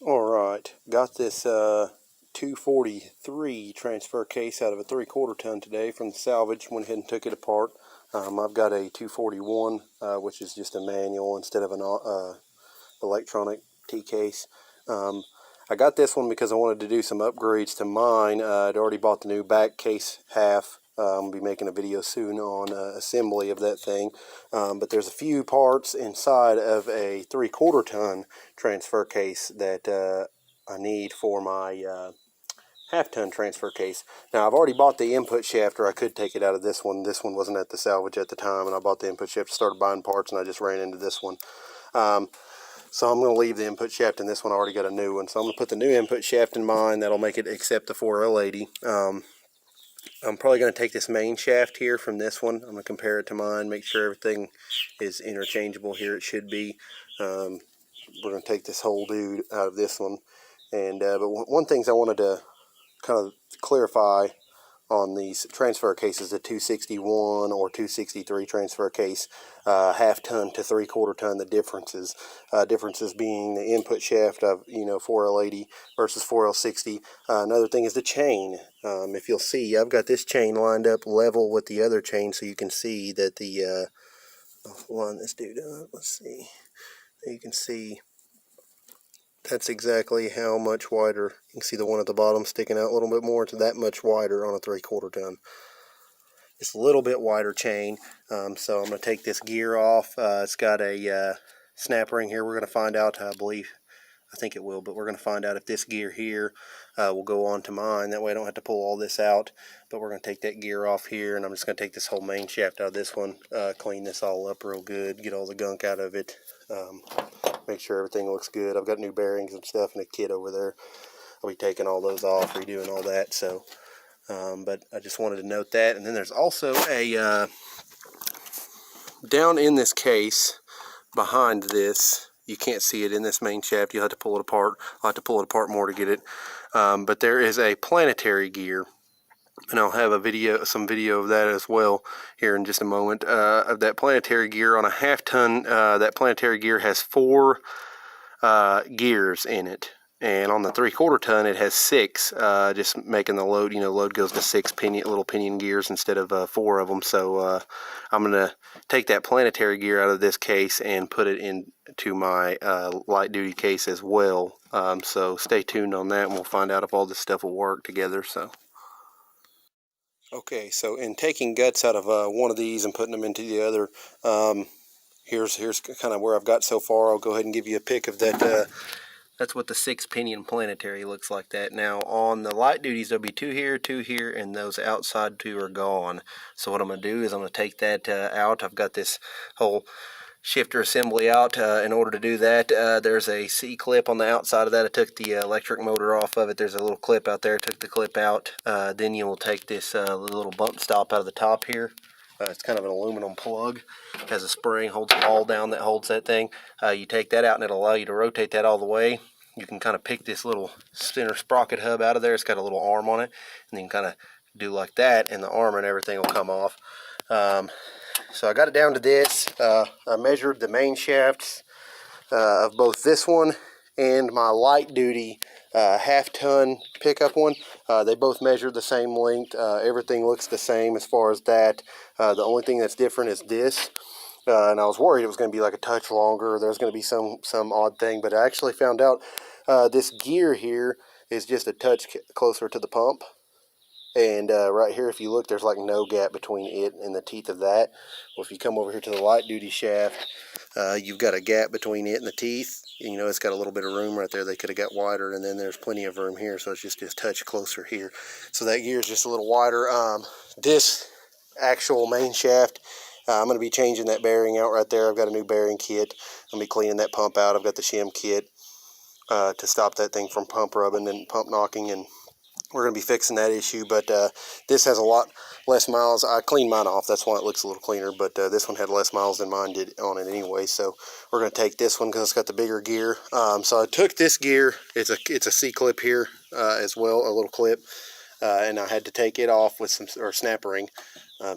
Alright, got this 243 transfer case out of a 3/4 ton today from the salvage. Went ahead and took it apart. I've got a 241, which is just a manual instead of an electronic T-case. I got this one because I wanted to do some upgrades to mine. I'd already bought the new back case half. I'll be making a video soon on assembly of that thing. But there's a few parts inside of a 3/4 ton transfer case that I need for my half-ton transfer case. Now, I've already bought the input shaft, or I could take it out of this one. This one wasn't at the salvage at the time, and I bought the input shaft, started buying parts, and I just ran into this one. So I'm going to leave the input shaft in this one. I already got a new one. So I'm going to put the new input shaft in mine. That'll make it accept the 4L80. I'm probably going to take this main shaft here from this one. I'm going to compare it to mine, make sure everything is interchangeable here. It should be. We're going to take this whole dude out of this one. And but one thing I wanted to kind of clarify on these transfer cases, the 261 or 263 transfer case, half ton to 3/4 ton, the differences being the input shaft of 4L80 versus 4L60. Another thing is the chain. If you'll see, I've got this chain lined up level with the other chain, so you can see that the I'll line this dude up. Let's see. You can see that's exactly how much wider. You can see the one at the bottom sticking out a little bit more. It's that much wider on a 3/4 ton. It's a little bit wider chain. So I'm going to take this gear off. It's got a snap ring here. We're going to find out, I think it will, but we're going to find out if this gear here will go on to mine. That way I don't have to pull all this out. But we're going to take that gear off here, and I'm just going to take this whole main shaft out of this one, clean this all up real good, get all the gunk out of it. Make sure everything looks good. I've got new bearings and stuff in a kit over there. I'll be taking all those off, redoing all that. So, but I just wanted to note that. And then there's also a down in this case behind this. You can't see it in this main shaft. You'll have to pull it apart. I'll have to pull it apart more to get it. But there is a planetary gear. And I'll have some video of that as well here in just a moment, of that planetary gear on a half ton. That planetary gear has 4 gears in it, and on the 3/4 ton it has 6, just making the load, load goes to 6 little pinion gears instead of 4 of them. So I'm going to take that planetary gear out of this case and put it into my light duty case as well. So stay tuned on that, and we'll find out if all this stuff will work together. Okay, so in taking guts out of one of these and putting them into the other, here's kind of where I've got so far. I'll go ahead and give you a pic of that. That's what the 6 pinion planetary looks like that. Now on the light duties, there'll be 2 here, and those outside 2 are gone. So what I'm going to do is I'm going to take that out. I've got this whole shifter assembly out. In order to do that, there's a C-clip on the outside of that. I took the electric motor off of it. There's a little clip out there. I took the clip out. Then you will take this little bump stop out of the top here. It's kind of an aluminum plug. It has a spring, holds a ball down that holds that thing. You take that out and it'll allow you to rotate that all the way. You can kind of pick this little center sprocket hub out of there. It's got a little arm on it, and then kind of do like that, and the arm and everything will come off. So I got it down to this. I measured the main shafts of both this one and my light duty half ton pickup one. They both measured the same length. Everything looks the same as far as that. The only thing that's different is this. And I was worried it was going to be like a touch longer. There's going to be some odd thing, but I actually found out this gear here is just a touch closer to the pump. And right here, if you look, there's like no gap between it and the teeth of that. Well, if you come over here to the light duty shaft, you've got a gap between it and the teeth. And, it's got a little bit of room right there. They could have got wider, and then there's plenty of room here, so it's just a touch closer here. So that gear is just a little wider. This actual main shaft, I'm going to be changing that bearing out right there. I've got a new bearing kit. I'm going to be cleaning that pump out. I've got the shim kit to stop that thing from pump rubbing and pump knocking, and we're going to be fixing that issue. But this has a lot less miles. I cleaned mine off, that's why it looks a little cleaner, but this one had less miles than mine did on it anyway. So we're going to take this one because it's got the bigger gear. So I took this gear. It's a C-clip here as well, a little clip, and I had to take it off with some snap ring.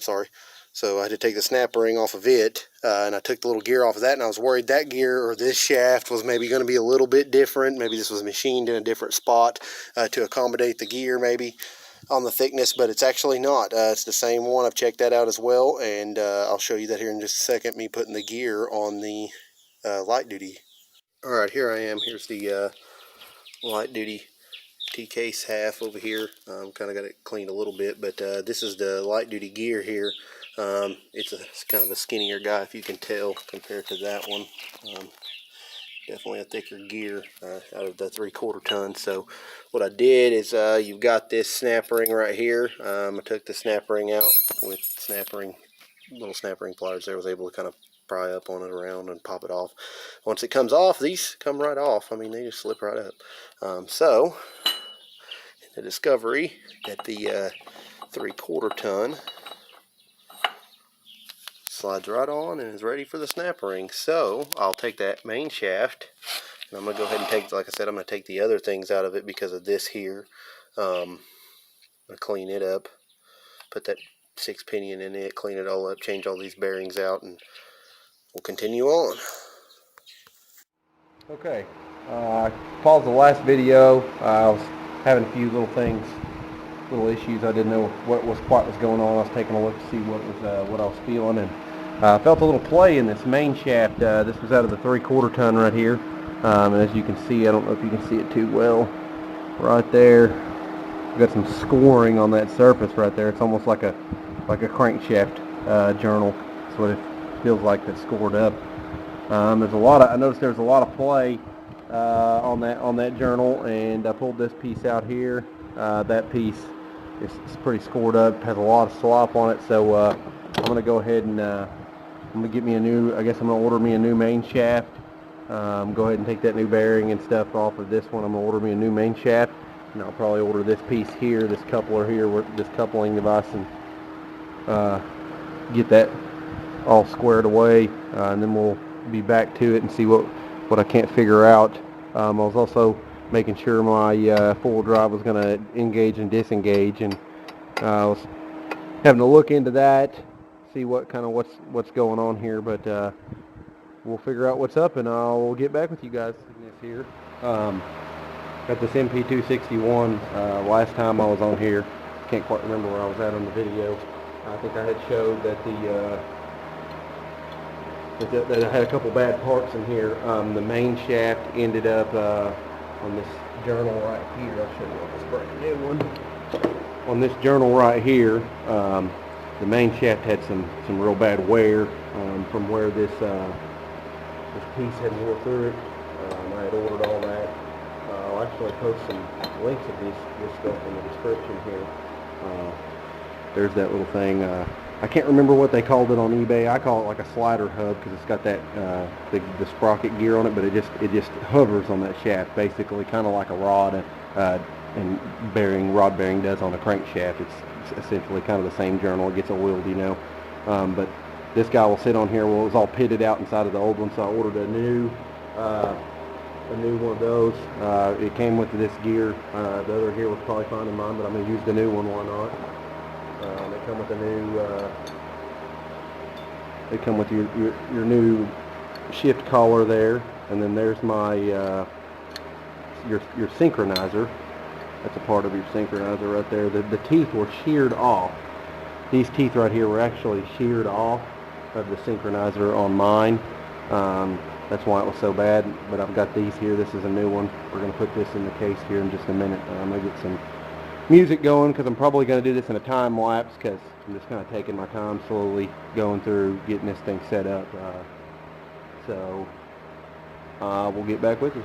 Sorry. So I had to take the snap ring off of it, and I took the little gear off of that, and I was worried that gear or this shaft was maybe going to be a little bit different. Maybe this was machined in a different spot to accommodate the gear maybe on the thickness, but it's actually not. It's the same one. I've checked that out as well, and I'll show you that here in just a second, me putting the gear on the light duty. Alright, here I am. Here's the light duty T-case half over here. Kind of got it cleaned a little bit, but this is the light duty gear here. It's kind of a skinnier guy, if you can tell, compared to that one. Definitely a thicker gear out of the 3/4 ton. So what I did is you've got this snap ring right here. I took the snap ring out with little snap ring pliers there. I was able to kind of pry up on it around and pop it off. Once it comes off, these come right off. I mean, they just slip right up. So the Discovery at the 3/4 ton slides right on and is ready for the snap ring. So I'll take that main shaft, and I'm going to go ahead and take, like I said, I'm going to take the other things out of it because of this here. I'm going to clean it up, put that 6 pinion in it, clean it all up, change all these bearings out, and we'll continue on. Okay, I paused the last video. I was having a few little issues. I didn't know what was going on. I was taking a look to see what I was feeling, and I felt a little play in this main shaft. This was out of the 3/4 ton right here, and as you can see, I don't know if you can see it too well, right there. Got some scoring on that surface right there. It's almost like a crankshaft journal. That's what it feels like. That's scored up. I noticed there's a lot of play on that journal, and I pulled this piece out here. That piece is pretty scored up, has a lot of slop on it. So I'm gonna go ahead and I'm gonna get me a new. I guess I'm gonna order me a new main shaft. Go ahead and take that new bearing and stuff off of this one. I'm gonna order me a new main shaft, and I'll probably order this piece here, this coupler here, this coupling device, and get that all squared away, and then we'll be back to it and see what I can't figure out. I was also making sure my four-wheel drive was going to engage and disengage, and I was having to look into that, see what's going on here. But we'll figure out what's up, and I'll get back with you guys. This here, got this Np261. Last time I was on here, can't quite remember where I was at on the video. I think I had showed that that I had a couple bad parts in here. The main shaft ended up on this journal right here. I'll show you what this brand new one. On this journal right here, the main shaft had some real bad wear from where this piece had wore through it. I had ordered all that. I'll actually post some links of this stuff in the description here. There's that little thing. I can't remember what they called it on eBay. I call it like a slider hub because it's got that the sprocket gear on it, but it just hovers on that shaft, basically, kind of like a rod and rod bearing does on a crankshaft. It's essentially kind of the same journal. It gets oiled, you know. But this guy will sit on here. Well, it was all pitted out inside of the old one, so I ordered a new one of those. It came with this gear. The other gear was probably fine in mine, but I'm going to use the new one. Why not? They come with a new. They come with your new shift collar there, and then there's my your synchronizer. That's a part of your synchronizer right there. The teeth were sheared off. These teeth right here were actually sheared off of the synchronizer on mine. That's why it was so bad. But I've got these here. This is a new one. We're going to put this in the case here in just a minute. I'm going to get some music going because I'm probably going to do this in a time lapse because I'm just kind of taking my time slowly going through getting this thing set up. So we'll get back with you.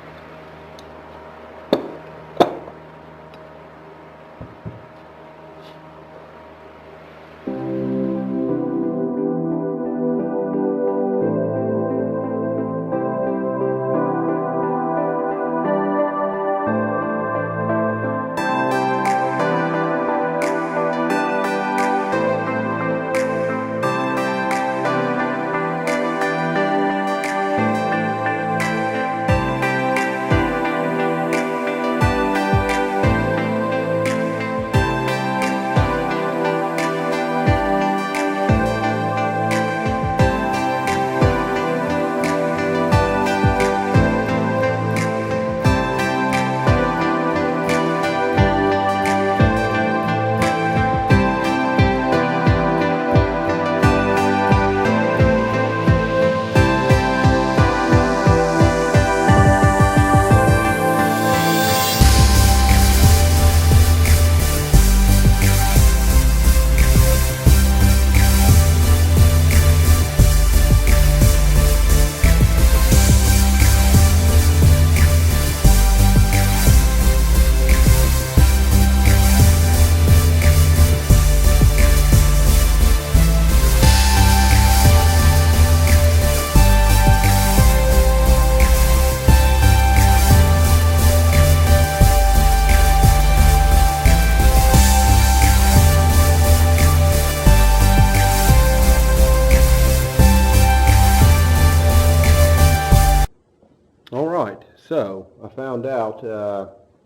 found out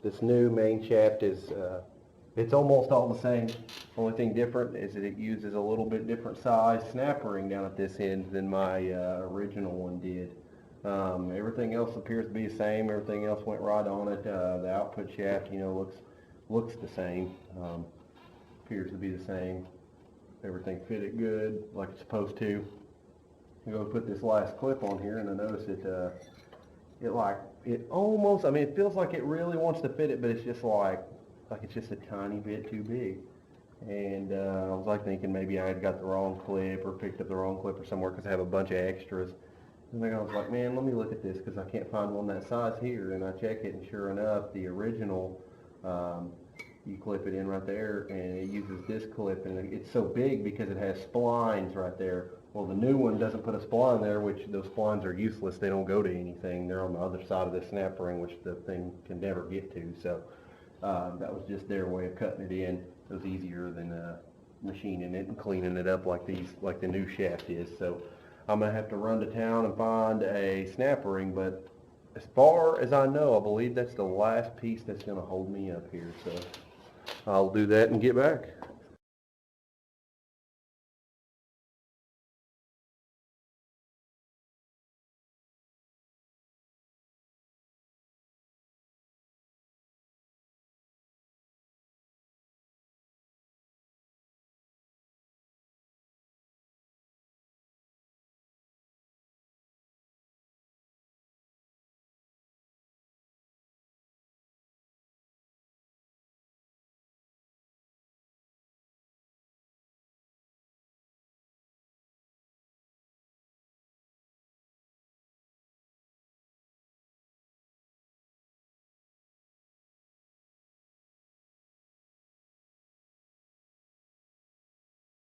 this new main shaft is it's almost all the same. Only thing different is that it uses a little bit different size snap ring down at this end than my original one did. Everything else appears to be the same. Everything else went right on it. The output shaft, you know, looks the same. Appears to be the same. Everything fitted good like it's supposed to. I'm going to put this last clip on here, and I notice it almost, I mean, it feels like it really wants to fit it, but it's just like it's just a tiny bit too big. And I was like thinking maybe I had got the wrong clip or picked up the wrong clip or somewhere because I have a bunch of extras. And then I was like, man, let me look at this because I can't find one that size here. And I check it, and sure enough, the original, you clip it in right there, and it uses this clip, and it's so big because it has splines right there. Well, the new one doesn't put a spline there, which those splines are useless. They don't go to anything. They're on the other side of the snap ring, which the thing can never get to. So that was just their way of cutting it in. It was easier than machining it and cleaning it up like the new shaft is. So I'm gonna have to run to town and find a snap ring, but as far as I know, I believe that's the last piece that's gonna hold me up here. So I'll do that and get back.